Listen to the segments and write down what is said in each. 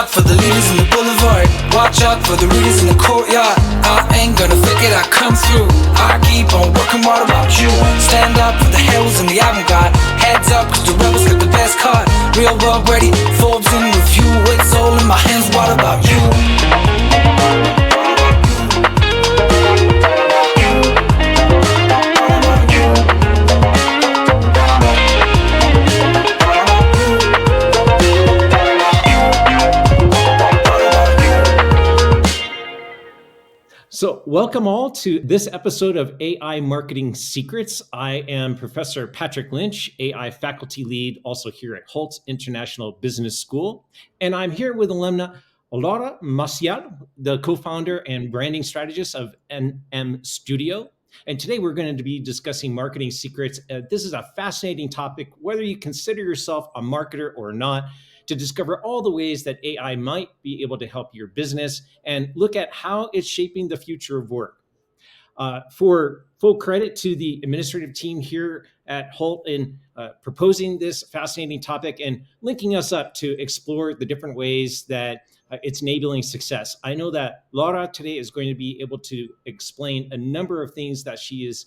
out for the leaders in the boulevard. Watch out for the readers in the courtyard. I ain't gonna fake it, I come through. I keep on working, what about you? Stand up for the heroes and the avant-garde. Heads up, cause the rebels got the best card. Real world ready, Forbes in review. It's all in my hands, what about you? So welcome all to this episode of AI Marketing Secrets. I am Professor Patrick Lynch, AI faculty lead, also here at Hult International Business School. And I'm here with alumna Laura Marcial, the co-founder and branding strategist of NM Studio. And today we're going to be discussing marketing secrets. This is a fascinating topic, whether you consider yourself a marketer or not, to discover all the ways that AI might be able to help your business and look at how it's shaping the future of work. For full credit to the administrative team here at Hult in proposing this fascinating topic and linking us up to explore the different ways that it's enabling success. I know that Laura today is going to be able to explain a number of things that she is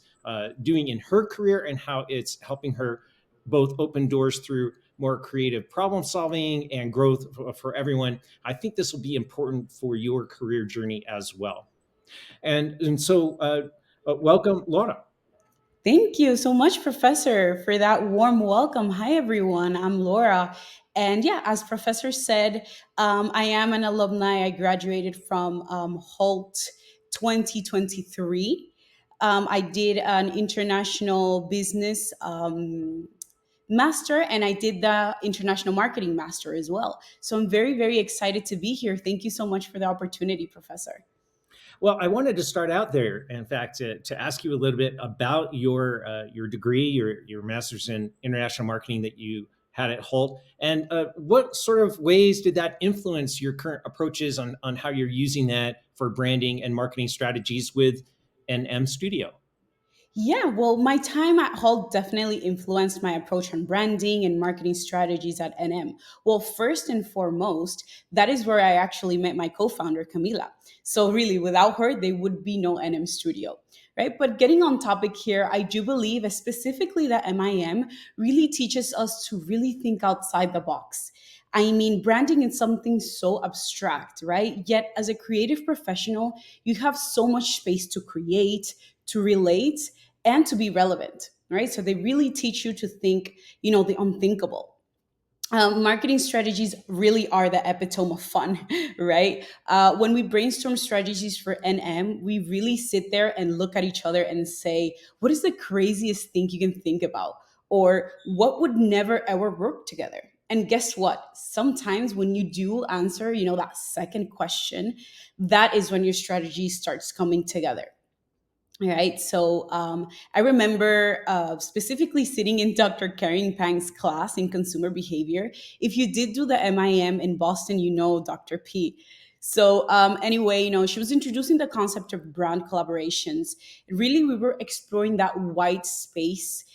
doing in her career and how it's helping her both open doors through more creative problem solving and growth for everyone. I think this will be important for your career journey as well. And so welcome, Laura. Thank you so much, Professor, for that warm welcome. Hi, everyone. I'm Laura. And yeah, as Professor said, I am an alumni. I graduated from Hult 2023. I did an international business master, and I did the international marketing master as well. So I'm very, very excited to be here. Thank you so much for the opportunity, Professor. Well, I wanted to start out there, in fact, to ask you a little bit about your degree, your master's in international marketing that you had at Hult, and what sort of ways did that influence your current approaches on how you're using that for branding and marketing strategies with NM Studio? Yeah, well, my time at Hult definitely influenced my approach on branding and marketing strategies at NM. Well, first and foremost, that is where I actually met my co-founder, Camila. So really, without her, there would be no NM Studio, right? But getting on topic here, I do believe specifically that MIM really teaches us to really think outside the box. I mean, branding is something so abstract, right? Yet, as a creative professional, you have so much space to create, to relate, and to be relevant, right? So they really teach you to think, the unthinkable. Marketing strategies really are the epitome of fun, right? When we brainstorm strategies for NM, we really sit there and look at each other and say, what is the craziest thing you can think about? Or what would never ever work together? And guess what? Sometimes when you do answer, that second question, that is when your strategy starts coming together. Right. So I remember specifically sitting in Dr. Karen Pang's class in consumer behavior. If you did do the MIM in Boston, Dr. P. So anyway, she was introducing the concept of brand collaborations. Really, we were exploring that white space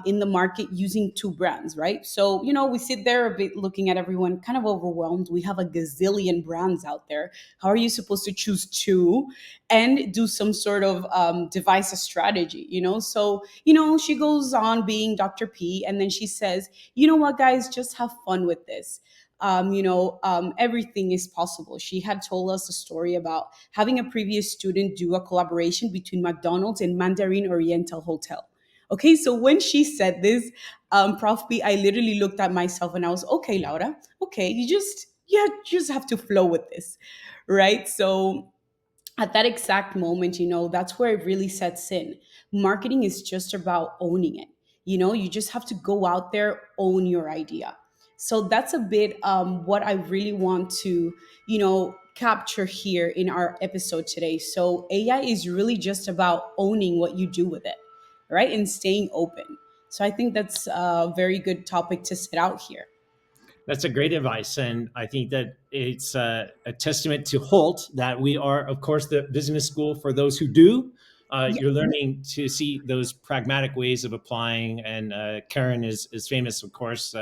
in the market using two brands, right? So, we sit there a bit looking at everyone kind of overwhelmed. We have a gazillion brands out there. How are you supposed to choose two and do some sort of devise a strategy, So, she goes on being Dr. P, and then she says, you know what, guys, just have fun with this. Everything is possible. She had told us a story about having a previous student do a collaboration between McDonald's and Mandarin Oriental Hotel. Okay, so when she said this, Prof B, I literally looked at myself and I was, okay, Laura, okay, you just have to flow with this, right? So at that exact moment, that's where it really sets in. Marketing is just about owning it. You just have to go out there, own your idea. So that's a bit what I really want to, capture here in our episode today. So AI is really just about owning what you do with it, right? And staying open. So I think that's a very good topic to set out here. That's a great advice. And I think that it's a testament to Hult that we are, of course, the business school for those who do. Yeah. You're learning to see those pragmatic ways of applying. And Karen is famous, of course,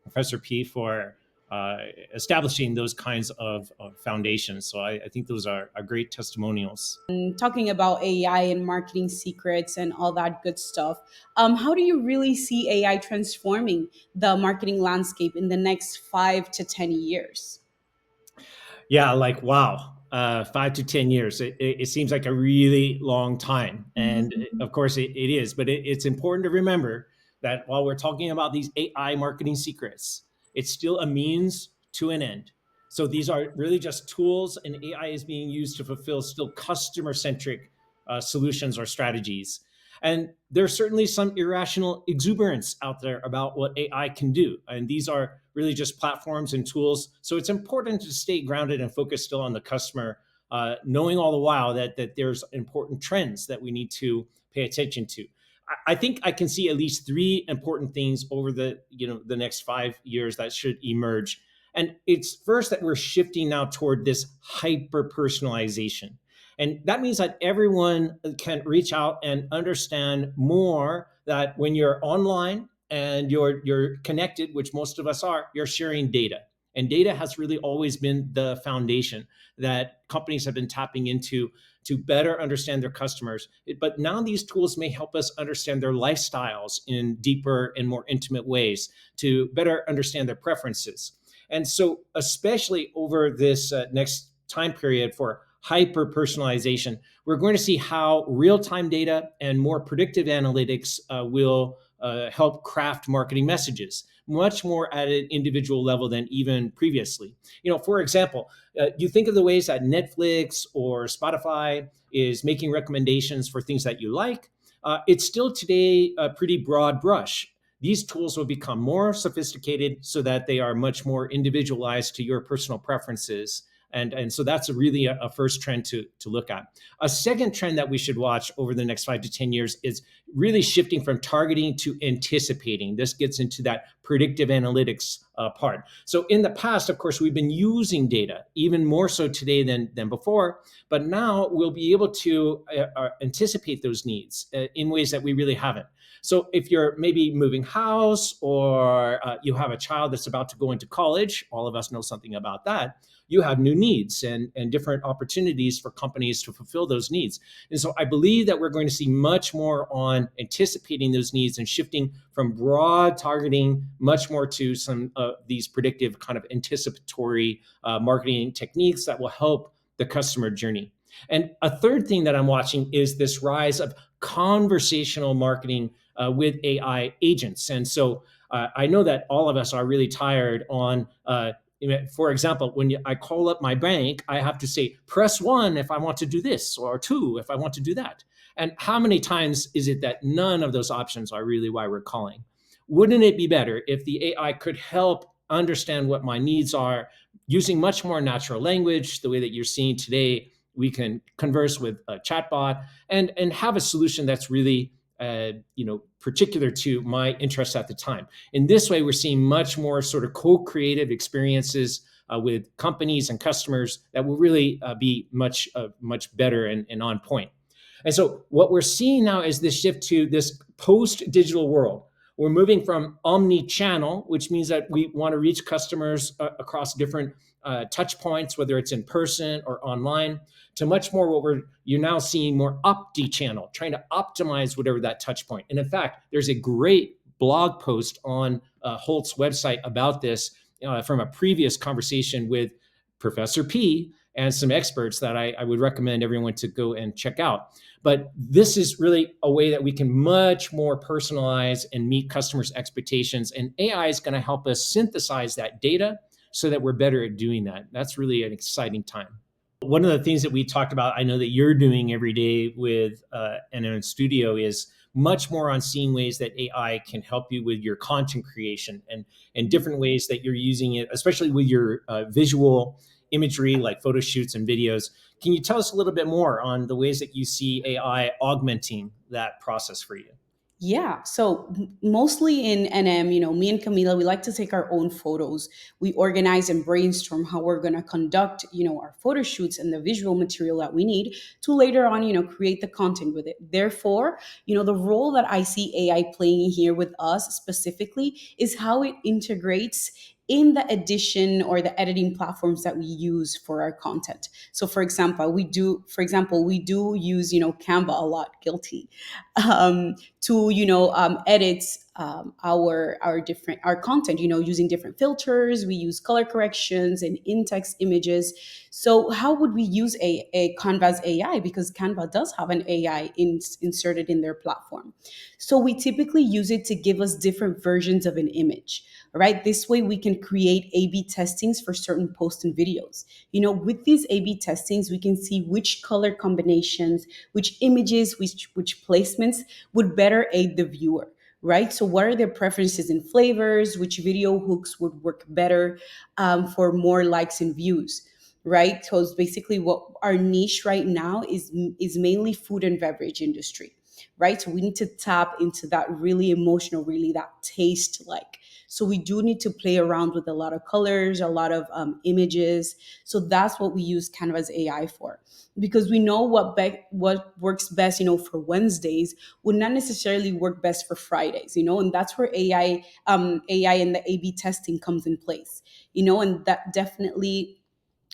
Professor P, for establishing those kinds of foundations. So I think those are great testimonials. Talking about AI and marketing secrets and all that good stuff, how do you really see AI transforming the marketing landscape in the next 5 to 10 years? Yeah, like wow, 5 to 10 years. It seems like a really long time, and of course it is. But it's important to remember that while we're talking about these AI marketing secrets, it's still a means to an end. So these are really just tools, and AI is being used to fulfill still customer centric solutions or strategies. And there's certainly some irrational exuberance out there about what AI can do. And these are really just platforms and tools. So it's important to stay grounded and focused still on the customer, knowing all the while that there's important trends that we need to pay attention to. I think I can see at least three important things over the next 5 years that should emerge. And it's first that we're shifting now toward this hyper personalization. And that means that everyone can reach out and understand more, that when you're online and you're connected, which most of us are, you're sharing data. And data has really always been the foundation that companies have been tapping into to better understand their customers. But now these tools may help us understand their lifestyles in deeper and more intimate ways, to better understand their preferences. And so, especially over this next time period for hyper personalization, we're going to see how real time data and more predictive analytics will help craft marketing messages much more at an individual level than even previously. For example, you think of the ways that Netflix or Spotify is making recommendations for things that you like. It's still today a pretty broad brush. These tools will become more sophisticated so that they are much more individualized to your personal preferences. And so that's really a first trend to look at. A second trend that we should watch over the next 5 to 10 years is really shifting from targeting to anticipating. This gets into that predictive analytics part. So in the past, of course, we've been using data even more so today than before, but now we'll be able to anticipate those needs in ways that we really haven't. So if you're maybe moving house, or you have a child that's about to go into college, all of us know something about that, you have new needs and different opportunities for companies to fulfill those needs. And so I believe that we're going to see much more on anticipating those needs and shifting from broad targeting much more to some of these predictive kind of anticipatory marketing techniques that will help the customer journey. And a third thing that I'm watching is this rise of conversational marketing with AI agents. And so I know that all of us are really tired on for example, when I call up my bank, I have to say, press 1 if I want to do this, or 2 if I want to do that. And how many times is it that none of those options are really why we're calling? Wouldn't it be better if the AI could help understand what my needs are using much more natural language, the way that you're seeing today? We can converse with a chatbot and have a solution that's really particular to my interests at the time. In this way, we're seeing much more sort of co-creative experiences with companies and customers that will really be much better and on point. And so what we're seeing now is this shift to this post-digital world. We're moving from omni-channel, which means that we want to reach customers across different touch points, whether it's in person or online, to much more what you're now seeing more opti-channel, trying to optimize whatever that touch point. And in fact, there's a great blog post on Hult's website about this from a previous conversation with Professor P and some experts that I would recommend everyone to go and check out. But this is really a way that we can much more personalize and meet customers' expectations. And AI is going to help us synthesize that data so that we're better at doing that. That's really an exciting time. One of the things that we talked about, I know that you're doing every day with NN Studio, is much more on seeing ways that AI can help you with your content creation and different ways that you're using it, especially with your visual imagery like photo shoots and videos. Can you tell us a little bit more on the ways that you see AI augmenting that process for you? Yeah. So mostly in NM, me and Camila, we like to take our own photos. We organize and brainstorm how we're going to conduct, our photo shoots and the visual material that we need to later on, create the content with it. Therefore, the role that I see AI playing here with us specifically is how it integrates in the edition or the editing platforms that we use for our content. So we do use, Canva a lot, guilty, to, edit our content, using different filters. We use color corrections and in-text images. So how would we use a Canva's AI? Because Canva does have an AI inserted in their platform. So we typically use it to give us different versions of an image, right? This way we can create A/B testings for certain posts and videos. With these A/B testings, we can see which color combinations, which images, which placements would better aid the viewer, right? So what are their preferences in flavors? Which video hooks would work better for more likes and views? Right, because basically what our niche right now is mainly food and beverage industry, right? So we need to tap into that really emotional, really that taste like. So we do need to play around with a lot of colors, a lot of images. So that's what we use Canva's AI for, because we know what works best, for Wednesdays would not necessarily work best for Fridays, and that's where AI and the A/B testing comes in place, and that definitely,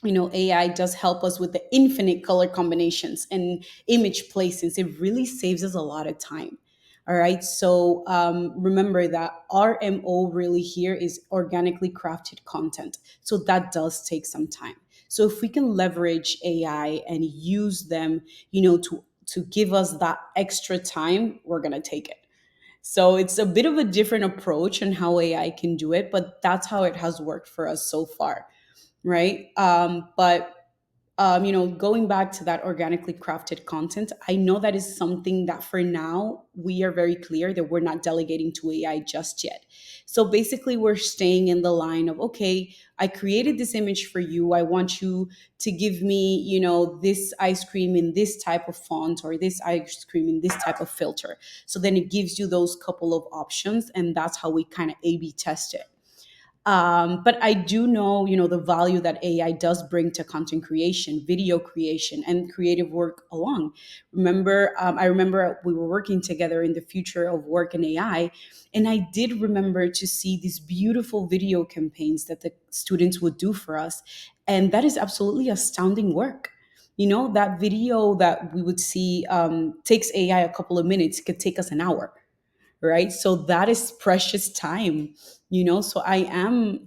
AI does help us with the infinite color combinations and image placements. It really saves us a lot of time. All right. So remember that RMO really here is organically crafted content. So that does take some time. So if we can leverage AI and use them, to give us that extra time, we're gonna take it. So it's a bit of a different approach on how AI can do it, but that's how it has worked for us so far, right? But going back to that organically crafted content, I know that is something that for now we are very clear that we're not delegating to AI just yet. So basically, we're staying in the line of, okay, I created this image for you. I want you to give me, this ice cream in this type of font, or this ice cream in this type of filter. So then it gives you those couple of options, and that's how we kind of A/B test it. But I do know, the value that AI does bring to content creation, video creation, and creative work along. I remember we were working together in the future of work and AI, and I did remember to see these beautiful video campaigns that the students would do for us, and that is absolutely astounding work. That video that we would see takes AI a couple of minutes, could take us an hour, right? So that is precious time, so I am,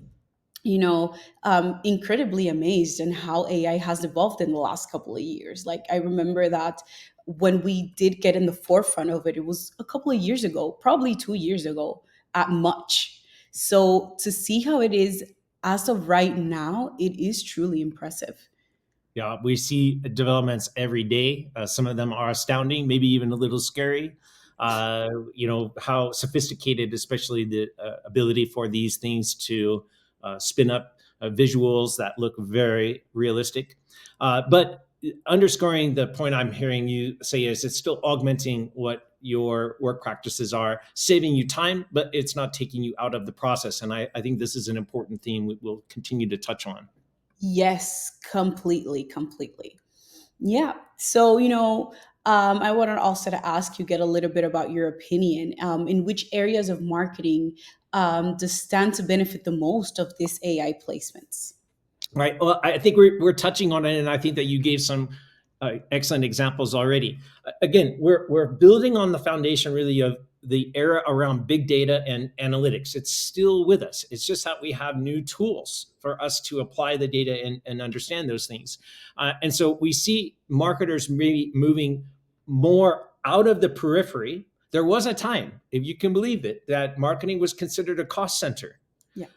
incredibly amazed in how AI has evolved in the last couple of years. Like, I remember that when we did get in the forefront of it, it was a couple of years ago, probably 2 years ago at much. So to see how it is as of right now, it is truly impressive. Yeah, we see developments every day. Some of them are astounding, maybe even a little scary. How sophisticated, especially the ability for these things to spin up visuals that look very realistic. But underscoring the point I'm hearing you say is it's still augmenting what your work practices are, saving you time, but it's not taking you out of the process. And I think this is an important theme we'll continue to touch on. Yes, completely, completely. Yeah. So, I wanted also to ask you, get a little bit about your opinion. In which areas of marketing does stand to benefit the most of this AI placements? Right. Well, I think we're touching on it, and I think that you gave some excellent examples already. Again, we're building on the foundation really of the era around big data and analytics. It's still with us. It's just that we have new tools for us to apply the data and understand those things. And so we see marketers maybe moving more out of the periphery. There was a time, if you can believe it, that marketing was considered a cost center, Yeah.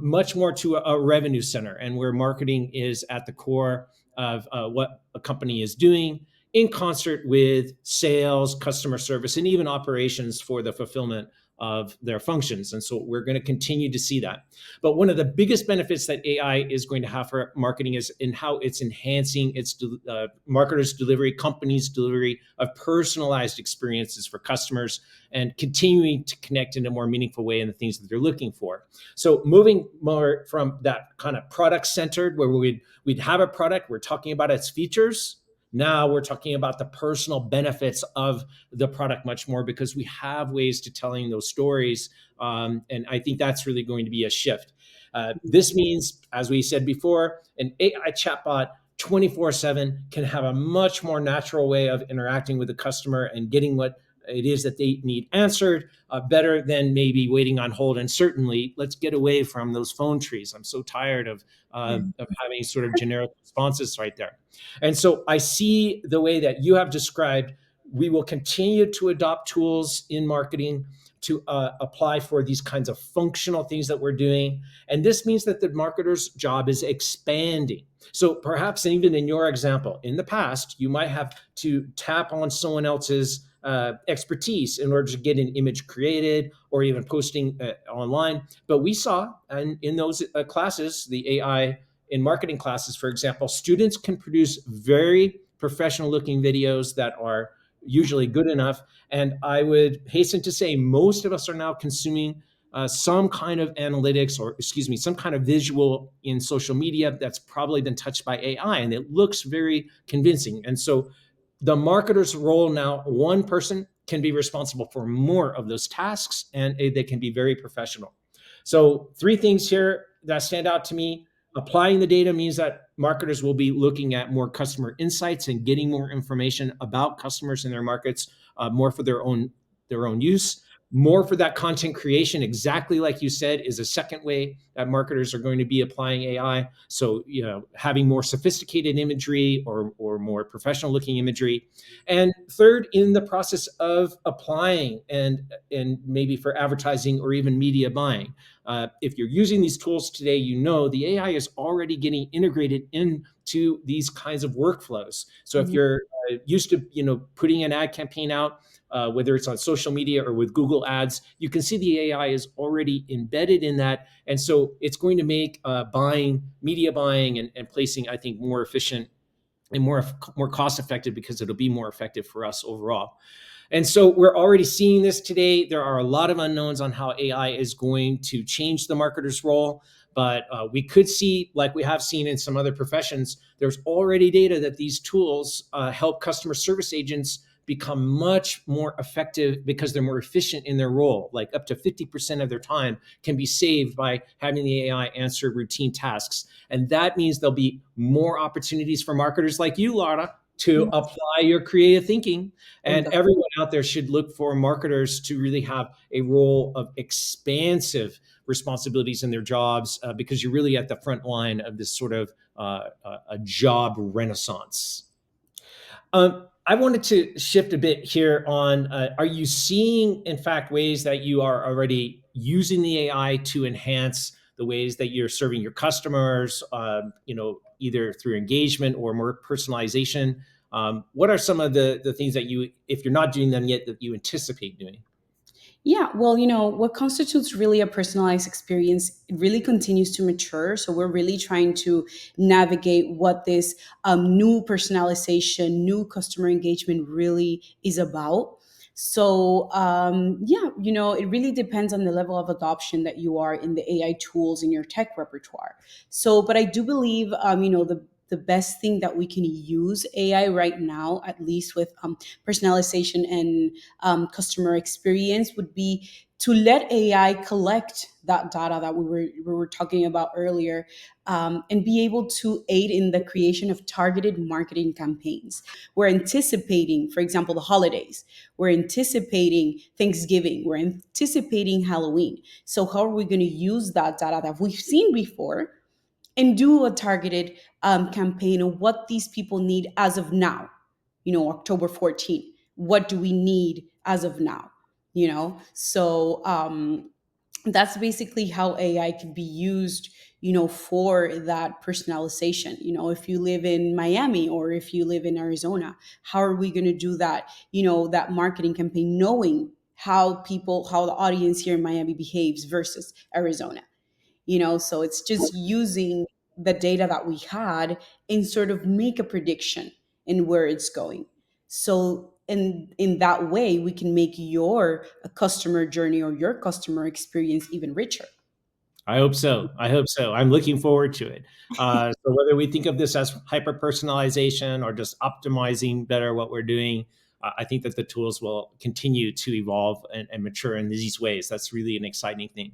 much more to a revenue center, and where marketing is at the core of what a company is doing in concert with sales, customer service, and even operations for the fulfillment of their functions. And so we're going to continue to see that. But one of the biggest benefits that AI is going to have for marketing is in how it's enhancing its marketers' delivery, companies' delivery of personalized experiences for customers, and continuing to connect in a more meaningful way in the things that they're looking for. So moving more from that kind of product centered, where we'd have a product, we're talking about its features. Now we're talking about the personal benefits of the product much more, because we have ways to telling those stories. And I think that's really going to be a shift. This means, as we said before, an AI chatbot 24/7 can have a much more natural way of interacting with the customer and getting what it is that they need answered better than maybe waiting on hold. And certainly, let's get away from those phone trees. I'm so tired of having sort of generic responses right there. And so I see the way that you have described. We will continue to adopt tools in marketing to apply for these kinds of functional things that we're doing. And this means that the marketer's job is expanding. So perhaps even in your example, in the past, you might have to tap on someone else's expertise in order to get an image created or even posting online. But we saw, and in those classes, the AI in marketing classes, for example, students can produce very professional looking videos that are usually good enough. And I would hasten to say most of us are now consuming some kind of analytics, or excuse me, some kind of visual in social media that's probably been touched by AI, and it looks very convincing. And so the marketer's role now, one person can be responsible for more of those tasks, and they can be very professional. So three things here that stand out to me. Applying the data means that marketers will be looking at more customer insights and getting more information about customers in their markets, more for their own use. More for that content creation, exactly like you said, is a second way that marketers are going to be applying AI. So, having more sophisticated imagery or more professional looking imagery. And third, in the process of applying and maybe for advertising or even media buying. If you're using these tools today, the AI is already getting integrated into these kinds of workflows. So if you're used to, putting an ad campaign out, whether it's on social media or with Google Ads, you can see the AI is already embedded in that. And so it's going to make media buying and placing, I think, more efficient and more cost effective, because it'll be more effective for us overall. And so we're already seeing this today. There are a lot of unknowns on how AI is going to change the marketer's role, but we could see, like we have seen in some other professions, there's already data that these tools help customer service agents become much more effective because they're more efficient in their role. Like up to 50% of their time can be saved by having the AI answer routine tasks. And that means there'll be more opportunities for marketers like you, Laura, to apply your creative thinking. And everyone out there should look for marketers to really have a role of expansive responsibilities in their jobs, because you're really at the front line of this sort of a job renaissance. I wanted to shift a bit here on, are you seeing, in fact, ways that you are already using the AI to enhance the ways that you're serving your customers, either through engagement or more personalization? What are some of the things that you, if you're not doing them yet, that you anticipate doing? Yeah, well, what constitutes really a personalized experience, it really continues to mature. So we're really trying to navigate what this new personalization, new customer engagement really is about. So, it really depends on the level of adoption that you are in the AI tools in your tech repertoire. So, but I do believe, the best thing that we can use AI right now, at least with personalization and customer experience, would be to let AI collect that data that we were talking about earlier, and be able to aid in the creation of targeted marketing campaigns. We're anticipating, for example, the holidays. We're anticipating Thanksgiving. We're anticipating Halloween. So how are we going to use that data that we've seen before and do a targeted campaign on what these people need as of now? October 14th, what do we need as of now? So that's basically how AI can be used, for that personalization. If you live in Miami or if you live in Arizona, how are we going to do that? That marketing campaign, knowing how the audience here in Miami behaves versus Arizona. So it's just using the data that we had and sort of make a prediction in where it's going. So in that way, we can make your customer journey or your customer experience even richer. I hope so. I'm looking forward to it. So whether we think of this as hyper personalization or just optimizing better what we're doing, I think that the tools will continue to evolve and mature in these ways. That's really an exciting thing.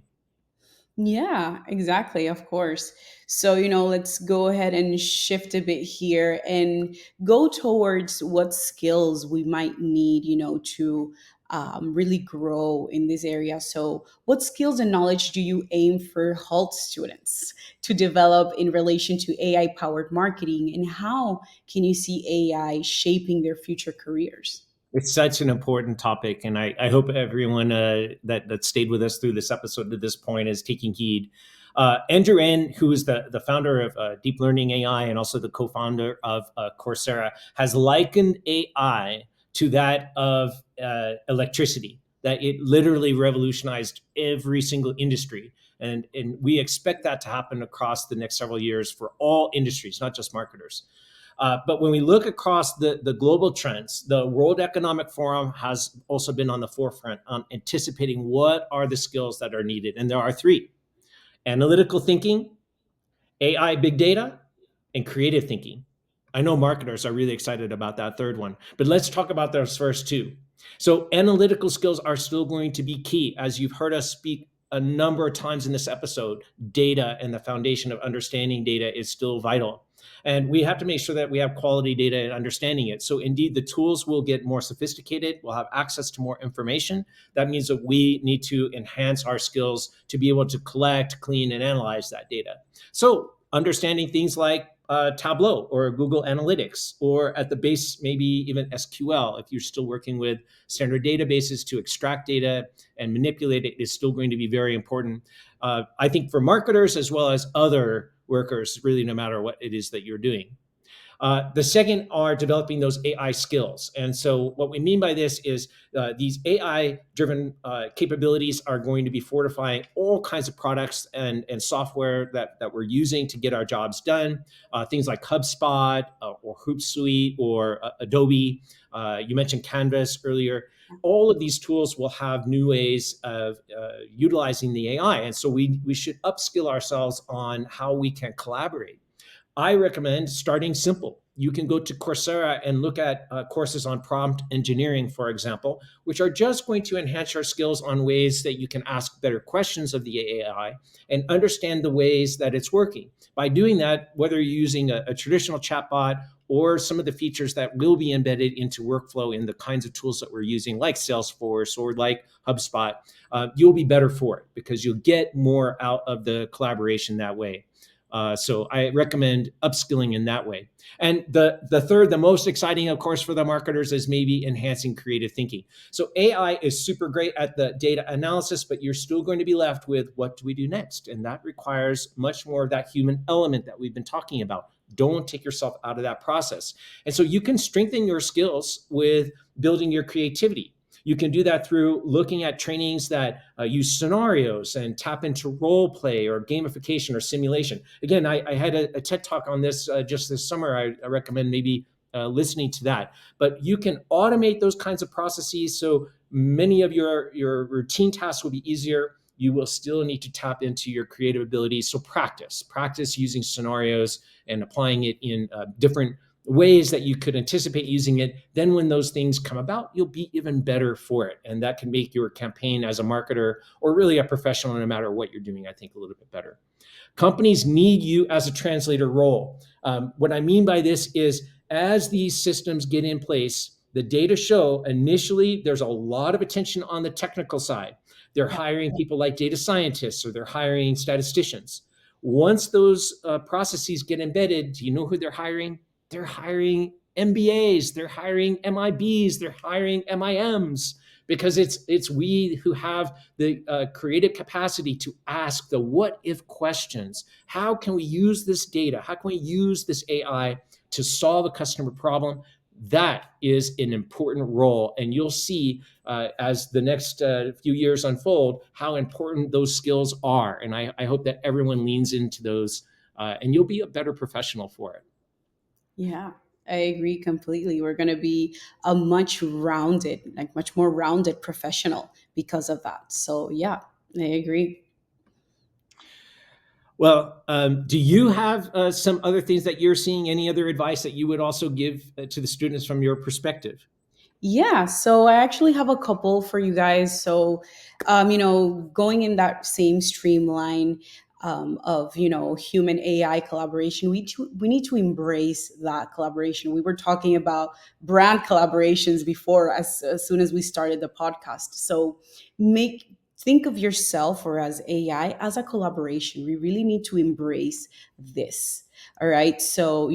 Yeah, exactly. Of course. So, let's go ahead and shift a bit here and go towards what skills we might need, to really grow in this area. So, what skills and knowledge do you aim for HALT students to develop in relation to AI powered marketing? And how can you see AI shaping their future careers? It's such an important topic, and I hope everyone that stayed with us through this episode to this point is taking heed. Andrew N, who is the founder of Deep Learning AI and also the co-founder of Coursera, has likened AI to that of electricity, that it literally revolutionized every single industry. And we expect that to happen across the next several years for all industries, not just marketers. But when we look across the global trends, the World Economic Forum has also been on the forefront on anticipating what are the skills that are needed. And there are three: analytical thinking, AI, big data, and creative thinking. I know marketers are really excited about that third one, but let's talk about those first two. So, analytical skills are still going to be key. As you've heard us speak a number of times in this episode, data and the foundation of understanding data is still vital. And we have to make sure that we have quality data and understanding it. So, indeed, the tools will get more sophisticated. We'll have access to more information. That means that we need to enhance our skills to be able to collect, clean, and analyze that data. So, understanding things like Tableau or Google Analytics, or at the base, maybe even SQL, if you're still working with standard databases to extract data and manipulate it, is still going to be very important. I think for marketers as well as other workers, really, no matter what it is that you're doing. The second are developing those AI skills. And so, what we mean by this is these AI driven capabilities are going to be fortifying all kinds of products and software that we're using to get our jobs done. Things like HubSpot or Hootsuite or Adobe. You mentioned Canvas earlier. All of these tools will have new ways of utilizing the AI. And so, we should upskill ourselves on how we can collaborate. I recommend starting simple. You can go to Coursera and look at courses on prompt engineering, for example, which are just going to enhance your skills on ways that you can ask better questions of the AI and understand the ways that it's working. By doing that, whether you're using a traditional chatbot or some of the features that will be embedded into workflow in the kinds of tools that we're using, like Salesforce or like HubSpot, you'll be better for it because you'll get more out of the collaboration that way. So I recommend upskilling in that way. And the third, the most exciting, of course, for the marketers is maybe enhancing creative thinking. So AI is super great at the data analysis, but you're still going to be left with what do we do next? And that requires much more of that human element that we've been talking about. Don't take yourself out of that process. And so you can strengthen your skills with building your creativity. You can do that through looking at trainings that use scenarios and tap into role play or gamification or simulation. Again, I had a TED talk on this just this summer. I recommend maybe listening to that. But you can automate those kinds of processes so many of your routine tasks will be easier. You will still need to tap into your creative abilities. So practice using scenarios and applying it in different ways that you could anticipate using it. Then when those things come about, you'll be even better for it. And that can make your campaign as a marketer or really a professional, no matter what you're doing, I think a little bit better. Companies need you as a translator role. What I mean by this is as these systems get in place, the data show initially there's a lot of attention on the technical side. They're hiring people like data scientists or they're hiring statisticians. Once those processes get embedded, do you know who they're hiring? They're hiring MBAs, they're hiring MIBs, they're hiring MIMs because it's we who have the creative capacity to ask the what if questions. How can we use this data? How can we use this AI to solve a customer problem? That is an important role. And you'll see as the next few years unfold how important those skills are. And I hope that everyone leans into those and you'll be a better professional for it. Yeah, I agree completely. We're going to be a much more rounded professional because of that. So, yeah, I agree. Well, do you have some other things that you're seeing? Any other advice that you would also give to the students from your perspective? Yeah, so I actually have a couple for you guys. So, going in that same streamline of human AI collaboration, we need to embrace that collaboration. We were talking about brand collaborations before, as soon as we started the podcast. So, make think of yourself or as AI as a collaboration. We really need to embrace this. All right, so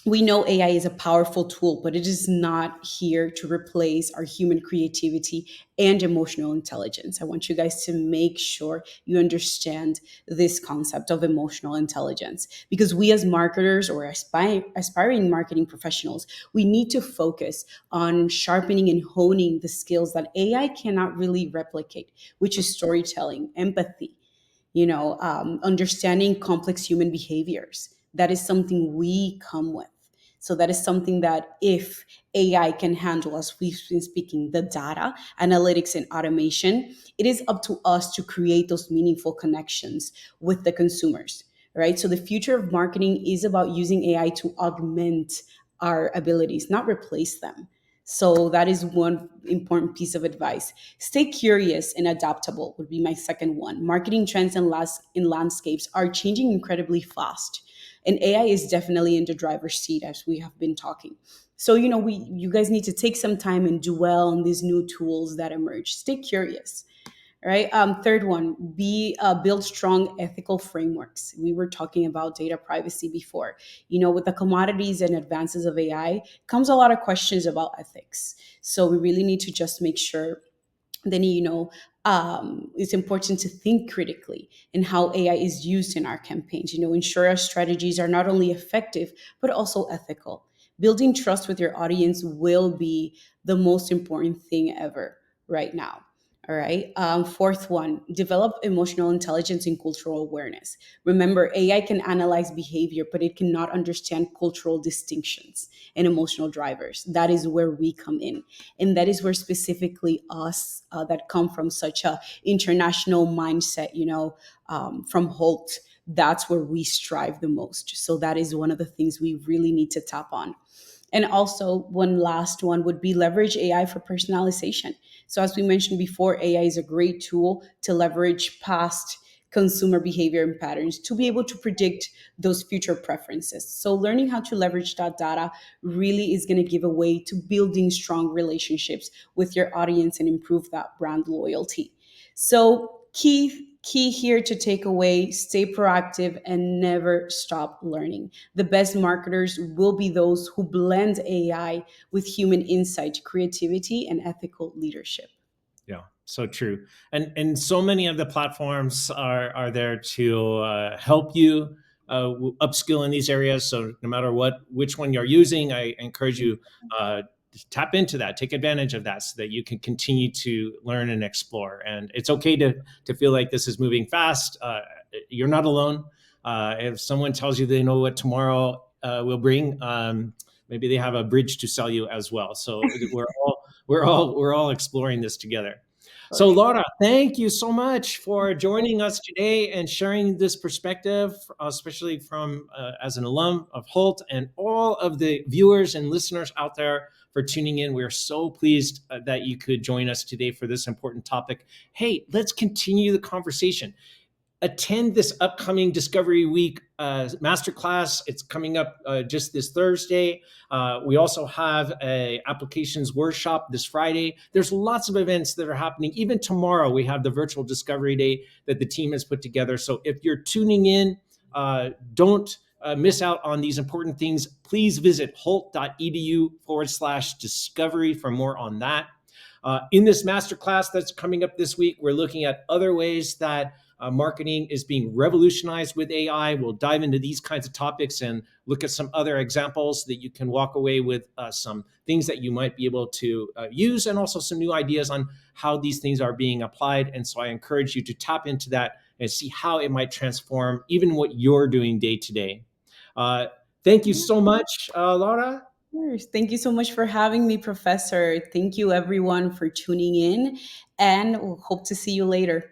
we know AI is a powerful tool, but it is not here to replace our human creativity and emotional intelligence. I want you guys to make sure you understand this concept of emotional intelligence because we, as marketers or aspiring marketing professionals, we need to focus on sharpening and honing the skills that AI cannot really replicate, which is storytelling, empathy, understanding complex human behaviors. That is something we come with. So that is something that if AI can handle, as we've been speaking, the data, analytics, and automation, it is up to us to create those meaningful connections with the consumers, right? So the future of marketing is about using AI to augment our abilities, not replace them. So that is one important piece of advice. Stay curious and adaptable would be my second one. Marketing trends in landscapes are changing incredibly fast, and AI is definitely in the driver's seat as we have been talking. So we you guys need to take some time and dwell on these new tools that emerge. Stay curious. Right. Third one, be build strong ethical frameworks. We were talking about data privacy before. With the commodities and advances of AI comes a lot of questions about ethics. So we really need to just make sure then it's important to think critically in how AI is used in our campaigns. Ensure our strategies are not only effective but also ethical. Building trust with your audience will be the most important thing ever right now. All right. Fourth one, develop emotional intelligence and cultural awareness. Remember, AI can analyze behavior, but it cannot understand cultural distinctions and emotional drivers. That is where we come in, and that is where specifically us that come from such a international mindset, from Holt, that's where we strive the most. So that is one of the things we really need to tap on. And also, one last one would be leverage AI for personalization. So, as we mentioned before, AI is a great tool to leverage past consumer behavior and patterns to be able to predict those future preferences. So, learning how to leverage that data really is going to give a way to building strong relationships with your audience and improve that brand loyalty. So, key here to take away: stay proactive and never stop learning. The best marketers will be those who blend AI with human insight, creativity, and ethical leadership. Yeah, so true. And so many of the platforms are there to help you upskill in these areas. So no matter which one you're using, I encourage you to tap into that, take advantage of that, so that you can continue to learn and explore. And it's okay to feel like this is moving fast. You're not alone. If someone tells you they know what tomorrow will bring, maybe they have a bridge to sell you as well. So we're all exploring this together. For So sure. Laura, thank you so much for joining us today and sharing this perspective, especially from as an alum of Hult, and all of the viewers and listeners out there for tuning in. We're so pleased that you could join us today for this important topic. Hey, let's continue the conversation. Attend this upcoming Discovery Week masterclass. It's coming up just this Thursday. We also have a applications workshop this Friday. There's lots of events that are happening. Even tomorrow, we have the virtual Discovery Day that the team has put together. So if you're tuning in, don't miss out on these important things. Please visit hult.edu/discovery for more on that. In this masterclass that's coming up this week, we're looking at other ways that marketing is being revolutionized with AI. We'll dive into these kinds of topics and look at some other examples that you can walk away with some things that you might be able to use, and also some new ideas on how these things are being applied. And so I encourage you to tap into that and see how it might transform even what you're doing day to day. Thank you Yeah, so much, Laura. of course. Thank you so much for having me, Professor. Thank you, everyone, for tuning in, and we'll hope to see you later.